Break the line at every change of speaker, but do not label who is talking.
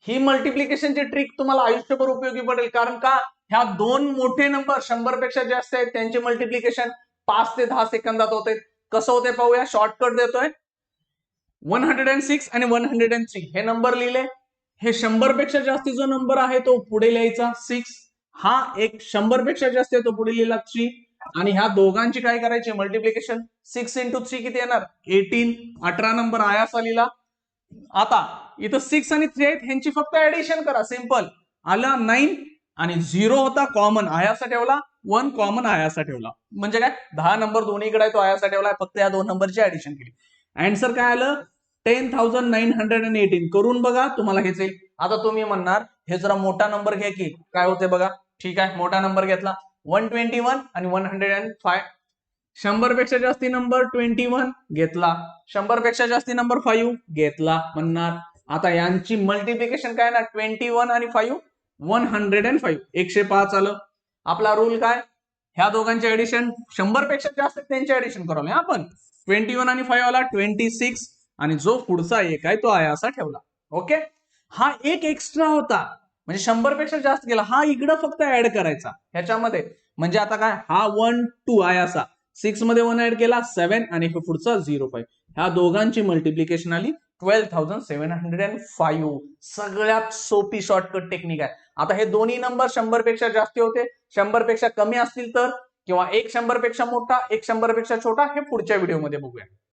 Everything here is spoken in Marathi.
ही मल्टिप्लिकेशनची ट्रिक तुम्हाला आयुष्यभर उपयोगी पडेल, कारण का ह्या दोन मोठे नंबर 100 पेक्षा जास्त आहेत त्यांचे मल्टिप्लिकेशन 5 ते 10 सेकंदात होते. कसं होते पाहूया, शॉर्टकट देतोय. 106 आणि 103 हे नंबर लिहिले. हे 100 पेक्षा जास्ती जो नंबर आहे तो पुढे लिहायचा 6. हा एक 100 पेक्षा जास्त आहे तो पुढे लिहिला 3. आणि ह्या दोघांची काय करायची मल्टिप्लिकेशन 6 इंटू 3 किती येणार 18. 18 नंबर आयासा लिहिला. आता इथं 6 आणि 3 आहेत ह्यांची फक्त ऍडिशन करा, सिंपल. आला 9 आणि 0 होता कॉमन आयासा ठेवला, 1 कॉमन आयासा ठेवला. म्हणजे काय 10 नंबर दोन्हीकडे आहे तो आयासा ठेवला, फक्त या दोन नंबरची ऍडिशन केली. आन्सर काय आलं 10,918. करून बघा तुम्हाला हेच येईल. आता तुम्ही म्हणणार हे जरा मोठा नंबर घ्या की काय होते बघा. ठीक आहे, मोठा नंबर घेतला 121 आणि 105. 100 पेक्षा जास्ती नंबर 21 घेतला, 100 पेक्षा जास्ती नंबर 5 घेतला. म्हणणार आता यांची मल्टिप्लिकेशन काय ना 21 आणि 5 105. 105 आलं. आपला रूल काय, ह्या दोघांचे ऍडिशन 100 पेक्षा जास्त त्यांचे ऍडिशन करावं आपण. 21 आणि 5 आला 26 आणि जो पुढचा एक आहे तो आहे असा ठेवला. ओके, हा एक एक्स्ट्रा होता म्हणजे 100 पेक्षा जास्त गेला, हा इकडं फक्त ऍड करायचा ह्याच्यामध्ये. म्हणजे आता काय हा 1 2 आहे असा 6 मध्ये 1 ऍड केला 7 आणि हे पुढचा 05. ह्या दोघांची मल्टिप्लिकेशन आली 12,705. सगळ्यात सोपी शॉर्टकट टेक्निक आहे. आता हे दोन्ही नंबर 100 पेक्षा जास्त होते, 100 पेक्षा कमी असतील तर, किंवा एक 100 पेक्षा मोठा एक 100 पेक्षा छोटा, हे पुढच्या व्हिडिओमध्ये बघूया.